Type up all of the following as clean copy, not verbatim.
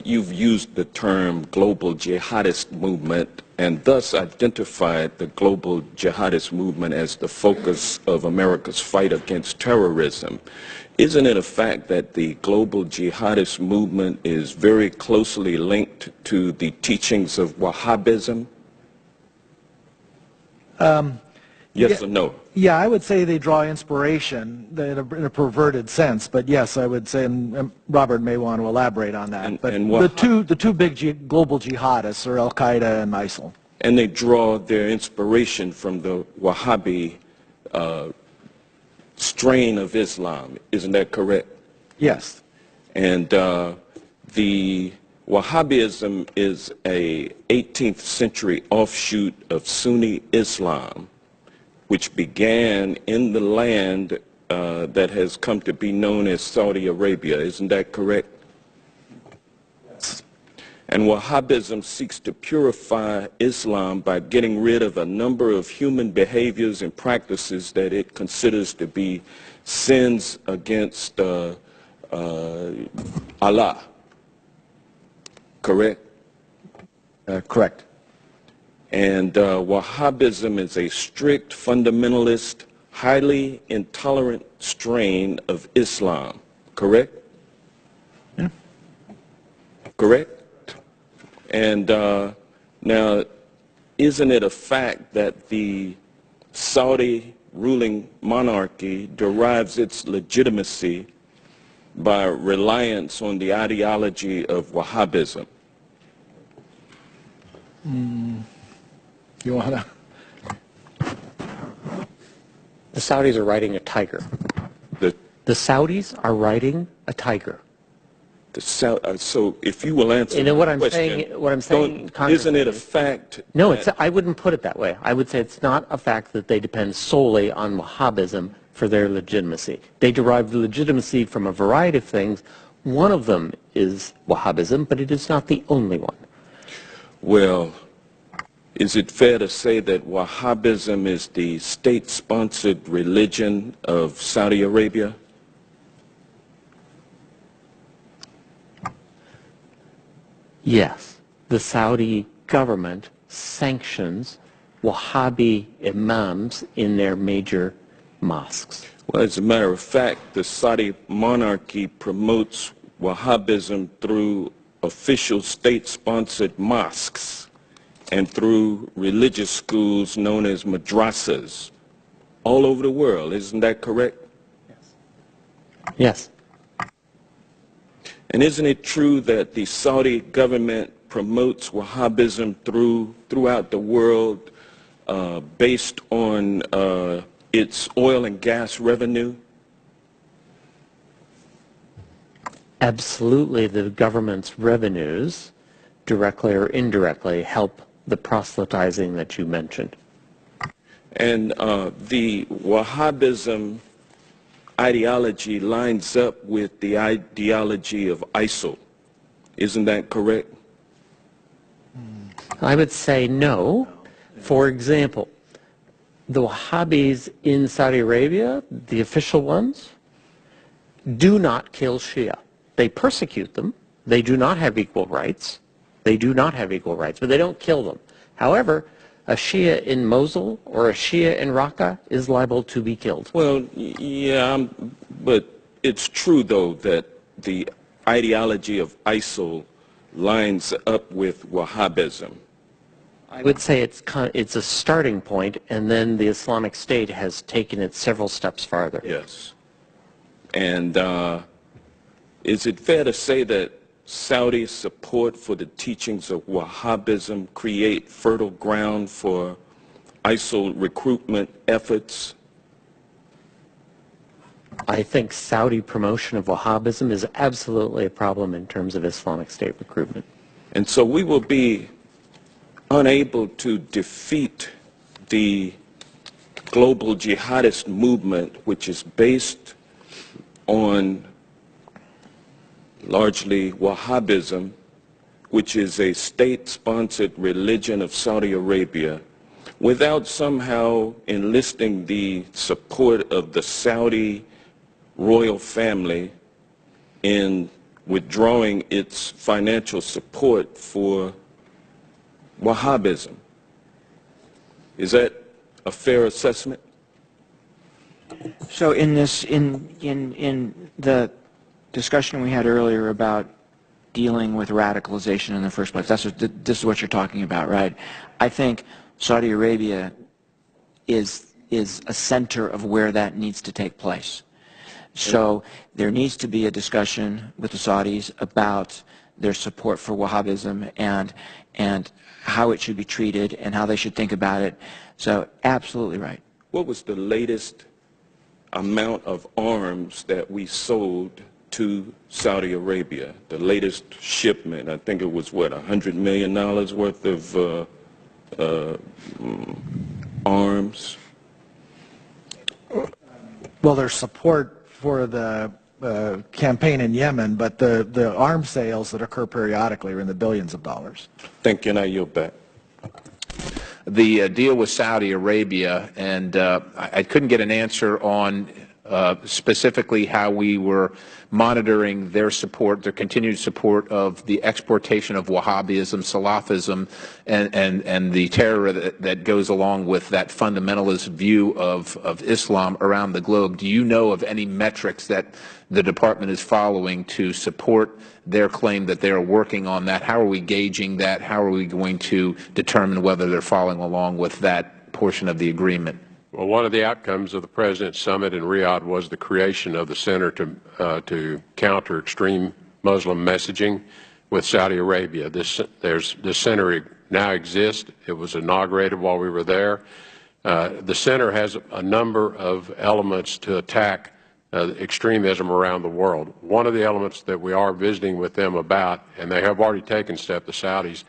you've used the term global jihadist movement and thus identified the global jihadist movement as the focus of America's fight against terrorism. Isn't it a fact that the global jihadist movement is very closely linked to the teachings of Wahhabism? Yes or no? Yeah, I would say they draw inspiration in a perverted sense, but yes, I would say, and Robert may want to elaborate on that. But the two big global jihadists are Al-Qaeda and ISIL. And they draw their inspiration from the Wahhabi strain of Islam, isn't that correct? Yes. And the Wahhabism is a 18th century offshoot of Sunni Islam, which began in the land that has come to be known as Saudi Arabia. Isn't that correct? Yes. And Wahhabism seeks to purify Islam by getting rid of a number of human behaviors and practices that it considers to be sins against Allah. Correct? Correct. And Wahhabism is a strict, fundamentalist, highly intolerant strain of Islam. Correct? Yeah. Correct? And now, isn't it a fact that the Saudi ruling monarchy derives its legitimacy by reliance on the ideology of Wahhabism? You want to? The Saudis are riding a tiger. The Saudis are riding a tiger. So if you will answer what the I'm question, saying, isn't it a fact? No, I wouldn't put it that way. I would say it's not a fact that they depend solely on Wahhabism for their legitimacy. They derive legitimacy from a variety of things. One of them is Wahhabism, but it is not the only one. Well, is it fair to say that Wahhabism is the state-sponsored religion of Saudi Arabia? Yes, the Saudi government sanctions Wahhabi imams in their major mosques. Well, as a matter of fact, the Saudi monarchy promotes Wahhabism through official state-sponsored mosques and through religious schools known as madrasas all over the world. Isn't that correct? Yes. And isn't it true that the Saudi government promotes Wahhabism throughout the world based on its oil and gas revenue? Absolutely, the government's revenues, directly or indirectly, help the proselytizing that you mentioned. And the Wahhabism ideology lines up with the ideology of ISIL. Isn't that correct? I would say no. For example, the Wahhabis in Saudi Arabia, the official ones, do not kill Shia. They persecute them. They do not have equal rights. They do not have equal rights, but they don't kill them. However, a Shia in Mosul or a Shia in Raqqa is liable to be killed. Well, yeah, but it's true, though, that the ideology of ISIL lines up with Wahhabism. I would say it's a starting point, and then the Islamic State has taken it several steps farther. Yes. And is it fair to say that Saudi support for the teachings of Wahhabism create fertile ground for ISIL recruitment efforts? I think Saudi promotion of Wahhabism is absolutely a problem in terms of Islamic State recruitment. And so we will be unable to defeat the global jihadist movement, which is based on largely Wahhabism, which is a state-sponsored religion of Saudi Arabia, without somehow enlisting the support of the Saudi royal family in withdrawing its financial support for Wahhabism. Is that a fair assessment? So in the discussion we had earlier about dealing with radicalization in the first place, this is what you're talking about, right? I think Saudi Arabia is a center of where that needs to take place. So there needs to be a discussion with the Saudis about their support for Wahhabism and how it should be treated and how they should think about it. So absolutely right. What was the latest amount of arms that we sold to Saudi Arabia? The latest shipment, I think it was what, $100 million worth of arms? Well, there's support for the campaign in Yemen, but the arms sales that occur periodically are in the billions of dollars. Thank you, and I yield back. The deal with Saudi Arabia, and I couldn't get an answer on specifically how we were monitoring their support, their continued support of the exportation of Wahhabism, Salafism, and the terror that goes along with that fundamentalist view of Islam around the globe. Do you know of any metrics that the Department is following to support their claim that they are working on that? How are we gauging that? How are we going to determine whether they're following along with that portion of the agreement? Well, one of the outcomes of the President's summit in Riyadh was the creation of the Center to counter extreme Muslim messaging with Saudi Arabia. This center now exists. It was inaugurated while we were there. The center has a number of elements to attack extremism around the world. One of the elements that we are visiting with them about, and they have already taken steps, the Saudis,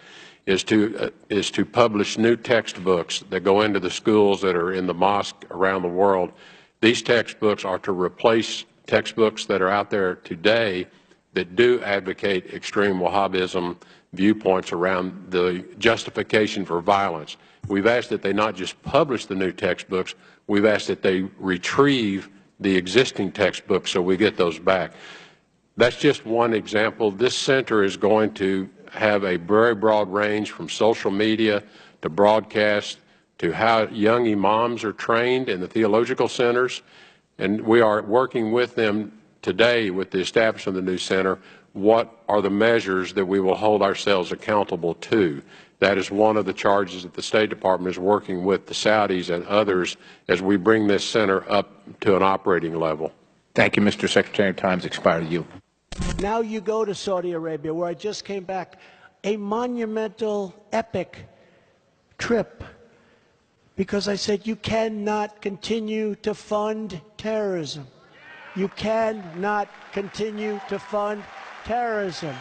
is to publish new textbooks that go into the schools that are in the mosque around the world. These textbooks are to replace textbooks that are out there today that do advocate extreme Wahhabism viewpoints around the justification for violence. We've asked that they not just publish the new textbooks, we've asked that they retrieve the existing textbooks so we get those back. That's just one example. This center is going to have a very broad range from social media to broadcast to how young imams are trained in the theological centers. And we are working with them today with the establishment of the new center. What are the measures that we will hold ourselves accountable to? That is one of the charges that the State Department is working with the Saudis and others as we bring this center up to an operating level. Thank you, Mr. Secretary. Time's expired. You. Now you go to Saudi Arabia, where I just came back, a monumental, epic trip, because I said you cannot continue to fund terrorism. You cannot continue to fund terrorism.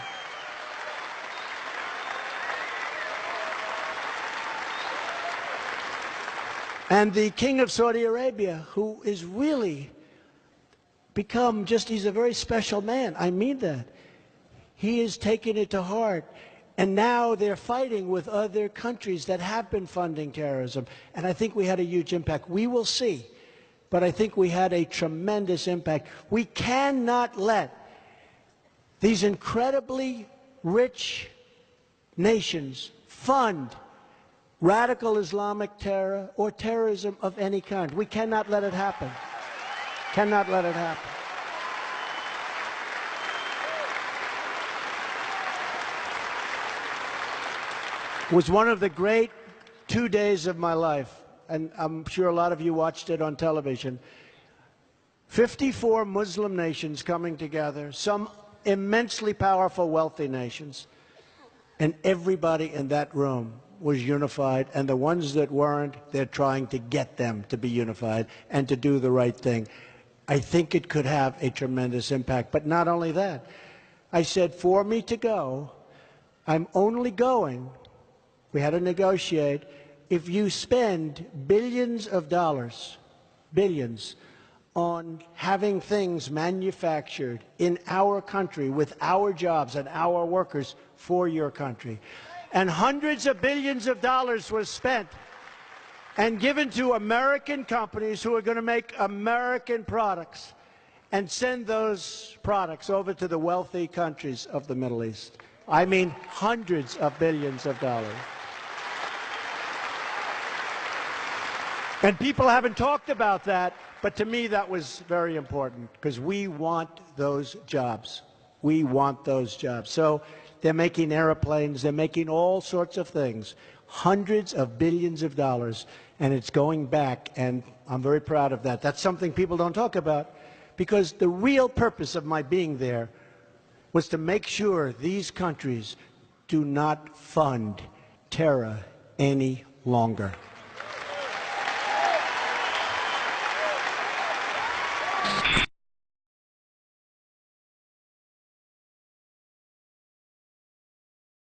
And the King of Saudi Arabia, who is really become just, he's a very special man. I mean that. He is taking it to heart. And now they're fighting with other countries that have been funding terrorism. And I think we had a huge impact. We will see. But I think we had a tremendous impact. We cannot let these incredibly rich nations fund radical Islamic terror or terrorism of any kind. We cannot let it happen. Cannot let it happen. It was one of the great 2 days of my life, and I'm sure a lot of you watched it on television. 54 Muslim nations coming together, some immensely powerful, wealthy nations, and everybody in that room was unified, and the ones that weren't, they're trying to get them to be unified and to do the right thing. I think it could have a tremendous impact. But not only that, I said, for me to go, I'm only going, we had to negotiate, if you spend billions of dollars, billions, on having things manufactured in our country with our jobs and our workers for your country. And hundreds of billions of dollars was spent and given to American companies who are going to make American products. and send those products over to the wealthy countries of the Middle East. I mean hundreds of billions of dollars. And people haven't talked about that, but to me that was very important because we want those jobs. We want those jobs. So they're making airplanes, they're making all sorts of things, hundreds of billions of dollars, and it's going back, and I'm very proud of that. That's something people don't talk about because the real purpose of my being there was to make sure these countries do not fund terror any longer.